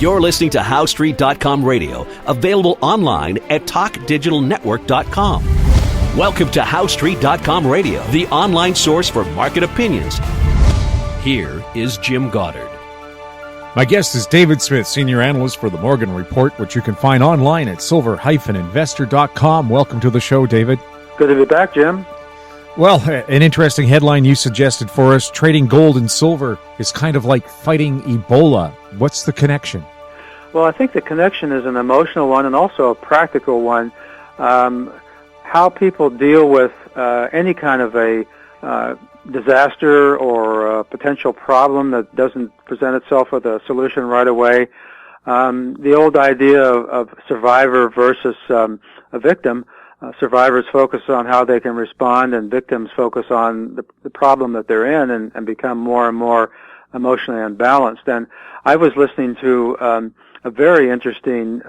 You're listening to HowStreet.com radio, available online at TalkDigitalNetwork.com. Welcome to HowStreet.com radio, the online source for market opinions. Here is Jim Goddard. My guest is David Smith, Senior Analyst for the Morgan Report, which you can find online at silver-investor.com. Welcome to the show, David. Good to be back, Jim. Well, an interesting headline you suggested for us. Trading gold and silver is kind of like fighting Ebola. What's the connection? Well, I think the connection is an emotional one and also a practical one. How people deal with any kind of a disaster or a potential problem that doesn't present itself with a solution right away. The old idea of survivor versus a victim. Survivors focus on how they can respond, and victims focus on the problem that they're in and become more and more emotionally unbalanced. And I was listening to a very interesting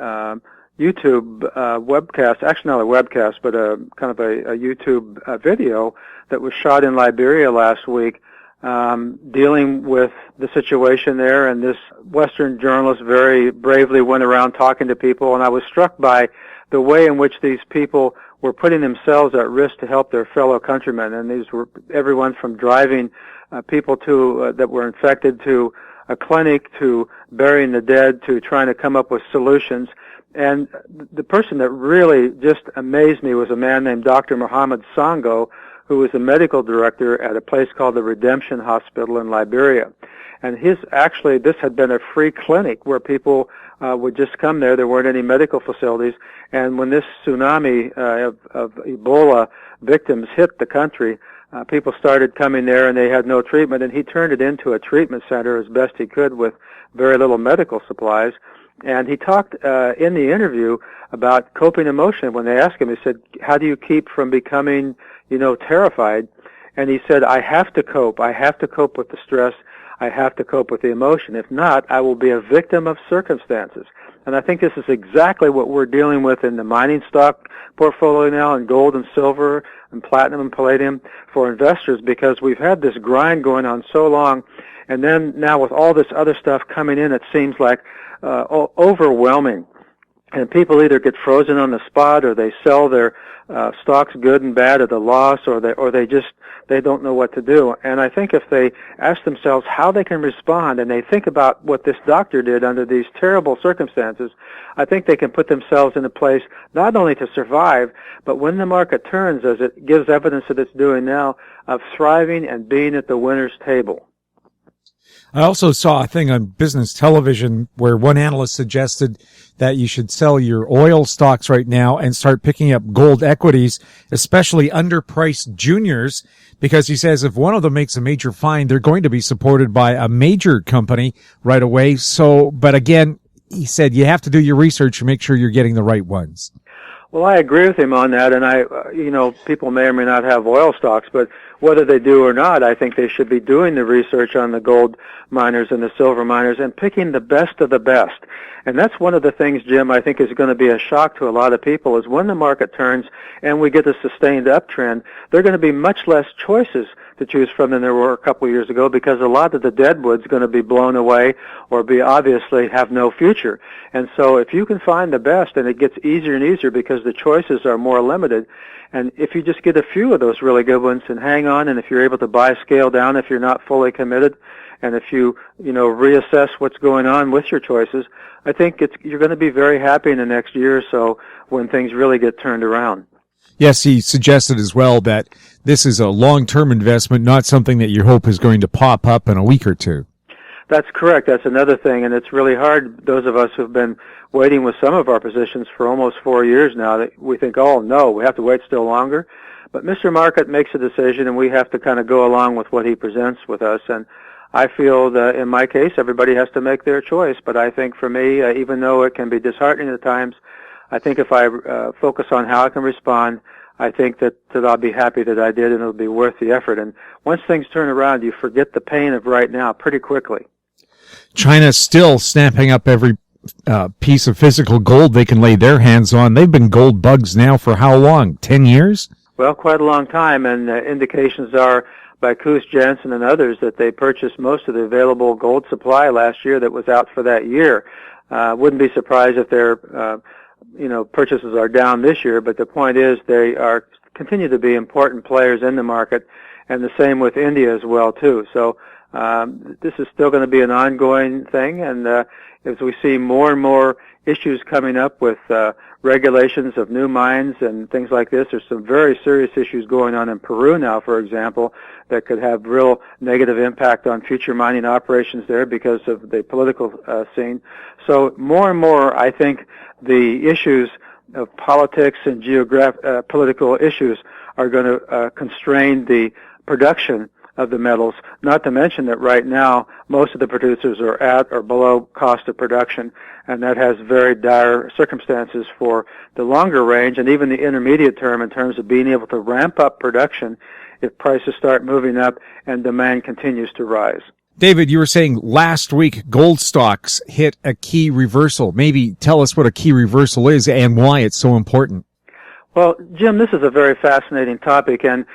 YouTube webcast, actually not a webcast, but kind of a YouTube video that was shot in Liberia last week, dealing with the situation there. And this Western journalist very bravely went around talking to people, and I was struck by the way in which these people were putting themselves at risk to help their fellow countrymen. And these were everyone from driving people to that were infected to a clinic, to burying the dead, to trying to come up with solutions. And the person that really just amazed me was a man named Dr. Mohammed Sango, who was the medical director at a place called the Redemption Hospital in Liberia. And this had been a free clinic where people would just come there. There weren't any medical facilities. And when this tsunami of Ebola victims hit the country, people started coming there and they had no treatment. And he turned it into a treatment center as best he could with very little medical supplies. And he talked in the interview about coping emotion. When they asked him, he said, how do you keep from becoming, terrified? And he said, I have to cope. I have to cope with the stress. I have to cope with the emotion. If not, I will be a victim of circumstances. And I think this is exactly what we're dealing with in the mining stock portfolio now, in gold and silver and platinum and palladium for investors, because we've had this grind going on so long. And then now with all this other stuff coming in, it seems like overwhelming. And people either get frozen on the spot, or they sell their stocks good and bad at a loss, or they don't know what to do. And I think if they ask themselves how they can respond, and they think about what this doctor did under these terrible circumstances, I think they can put themselves in a place not only to survive, but when the market turns, as it gives evidence that it's doing now, of thriving and being at the winner's table. I also saw a thing on business television where one analyst suggested that you should sell your oil stocks right now and start picking up gold equities, especially underpriced juniors, because he says if one of them makes a major find, they're going to be supported by a major company right away. So, but again, he said you have to do your research to make sure you're getting the right ones. Well, I agree with him on that, and people may or may not have oil stocks, but whether they do or not, I think they should be doing the research on the gold miners and the silver miners and picking the best of the best. And that's one of the things, Jim, I think is going to be a shock to a lot of people, is when the market turns and we get a sustained uptrend, there are going to be much less choices to choose from than there were a couple of years ago, because a lot of the deadwood's going to be blown away or be obviously have no future. And so if you can find the best, and it gets easier and easier because the choices are more limited, and if you just get a few of those really good ones and hang on, and if you're able to buy scale down if you're not fully committed, and if you reassess what's going on with your choices, I think you're going to be very happy in the next year or so when things really get turned around. Yes, he suggested as well that this is a long-term investment, not something that you hope is going to pop up in a week or two. That's correct. That's another thing, and it's really hard, those of us who've been waiting with some of our positions for almost 4 years now, that we think, oh, no, we have to wait still longer. But Mr. Market makes a decision, and we have to kind of go along with what he presents with us. And I feel that in my case, everybody has to make their choice. But I think for me, even though it can be disheartening at times, I think if I focus on how I can respond, I think that I'll be happy that I did, and it'll be worth the effort. And once things turn around, you forget the pain of right now pretty quickly. China's still snapping up every piece of physical gold they can lay their hands on. They've been gold bugs now for how long? 10 years? Well, quite a long time, and indications are by Coos Jensen and others that they purchased most of the available gold supply last year that was out for that year. Wouldn't be surprised if their purchases are down this year, but the point is they are continue to be important players in the market, and the same with India as well too. So this is still going to be an ongoing thing, and as we see more and more issues coming up with regulations of new mines and things like this, there's some very serious issues going on in Peru now, for example, that could have real negative impact on future mining operations there because of the political scene. So more and more, I think the issues of politics and political issues are going to constrain the production of the metals, not to mention that right now most of the producers are at or below cost of production, and that has very dire circumstances for the longer range and even the intermediate term in terms of being able to ramp up production if prices start moving up and demand continues to rise. David, you were saying last week gold stocks hit a key reversal. Maybe tell us what a key reversal is and why it's so important. Well, Jim, this is a very fascinating topic, and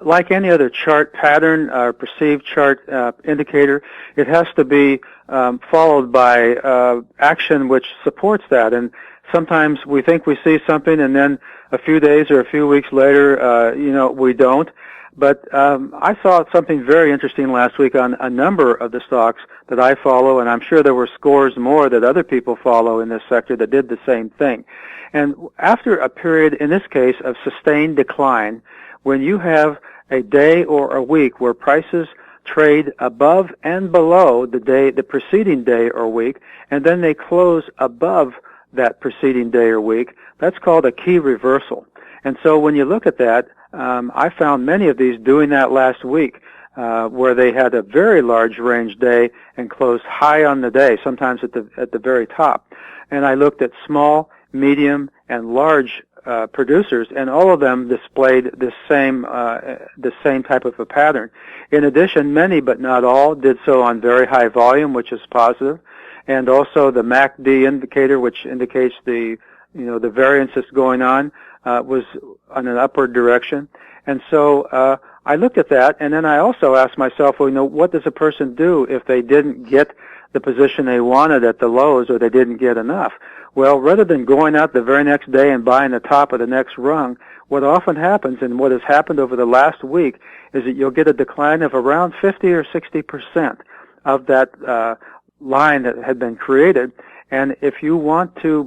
like any other chart pattern or perceived chart indicator, it has to be followed by action which supports that. And sometimes we think we see something, and then a few days or a few weeks later, we don't. But I saw something very interesting last week on a number of the stocks that I follow, and I'm sure there were scores more that other people follow in this sector that did the same thing. And after a period, in this case, of sustained decline, when you have a day or a week where prices trade above and below the preceding day or week, and then they close above that preceding day or week, that's called a key reversal. And so when you look at that, I found many of these doing that last week, where they had a very large range day and closed high on the day, sometimes at the very top. And I looked at small, medium, and large producers, and all of them displayed the same type of a pattern. In addition, many but not all did so on very high volume, which is positive, and also the MACD indicator, which indicates the variance that's going on, was on an upward direction. And so I looked at that, and then I also asked myself, what does a person do if they didn't get the position they wanted at the lows, or they didn't get enough? Well, rather than going out the very next day and buying the top of the next rung, what often happens, and what has happened over the last week, is that you'll get a decline of around 50 or 60% of that line that had been created. And if you want to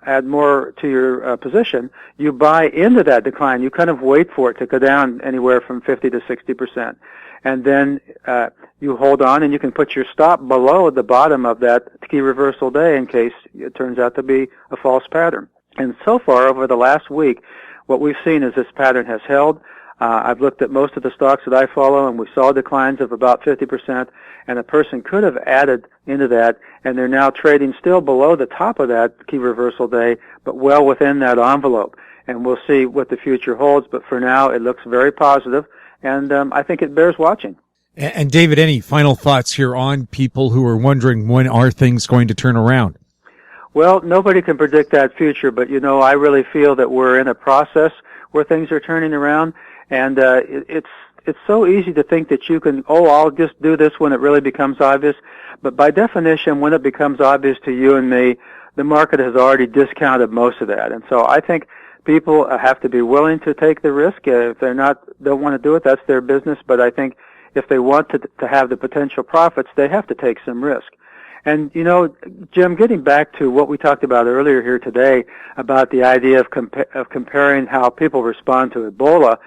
add more to your position, you buy into that decline. You kind of wait for it to go down anywhere from 50 to 60%. And then you hold on, and you can put your stop below the bottom of that key reversal day in case it turns out to be a false pattern. And so far, over the last week, what we've seen is this pattern has held. I've looked at most of the stocks that I follow, and we saw declines of about 50%, and a person could have added into that, and they're now trading still below the top of that key reversal day, but well within that envelope. And we'll see what the future holds, but for now, it looks very positive, and I think it bears watching. And David, any final thoughts here on people who are wondering when are things going to turn around? Well, nobody can predict that future, but I really feel that we're in a process where things are turning around, and it's so easy to think that you can, I'll just do this when it really becomes obvious. But by definition, when it becomes obvious to you and me, the market has already discounted most of that. And so I think people have to be willing to take the risk. If they're don't want to do it, that's their business. But I think if they want to have the potential profits, they have to take some risk. And, Jim, getting back to what we talked about earlier here today about the idea of comparing how people respond to Ebola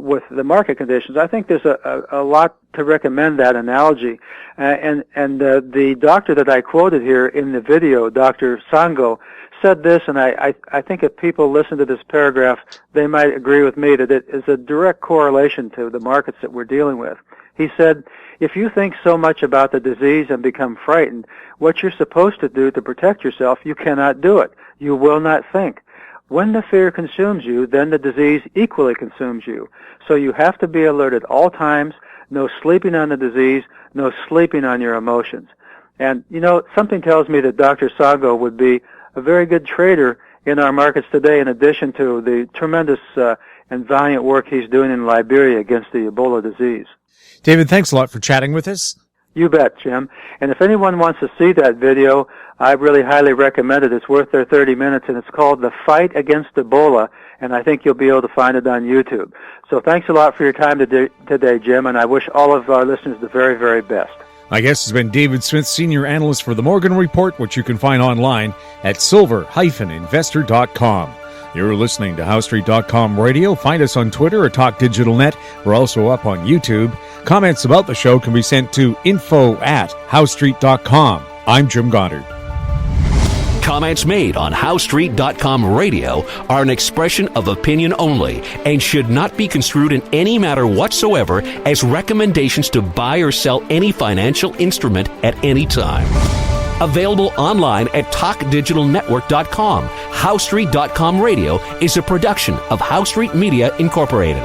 with the market conditions, I think there's a lot to recommend that analogy. And the doctor that I quoted here in the video, Dr. Sango, said this, and I think if people listen to this paragraph, they might agree with me that it is a direct correlation to the markets that we're dealing with. He said, if you think so much about the disease and become frightened, what you're supposed to do to protect yourself, you cannot do it. You will not think. When the fear consumes you, then the disease equally consumes you. So you have to be alert at all times, no sleeping on the disease, no sleeping on your emotions. And, something tells me that Dr. Sango would be a very good trader in our markets today, in addition to the tremendous and valiant work he's doing in Liberia against the Ebola disease. David, thanks a lot for chatting with us. You bet, Jim. And if anyone wants to see that video, I really highly recommend it. It's worth their 30 minutes, and it's called The Fight Against Ebola, and I think you'll be able to find it on YouTube. So thanks a lot for your time today, Jim, and I wish all of our listeners the very, very best. My guest has been David Smith, Senior Analyst for the Morgan Report, which you can find online at silver-investor.com. You're listening to HowStreet.com radio. Find us on Twitter at Talk Digital Net. We're also up on YouTube. Comments about the show can be sent to info@HowStreet.com. I'm Jim Goddard. Comments made on HowStreet.com radio are an expression of opinion only and should not be construed in any matter whatsoever as recommendations to buy or sell any financial instrument at any time. Available online at TalkDigitalNetwork.com. HowStreet.com radio is a production of HowStreet Media Incorporated.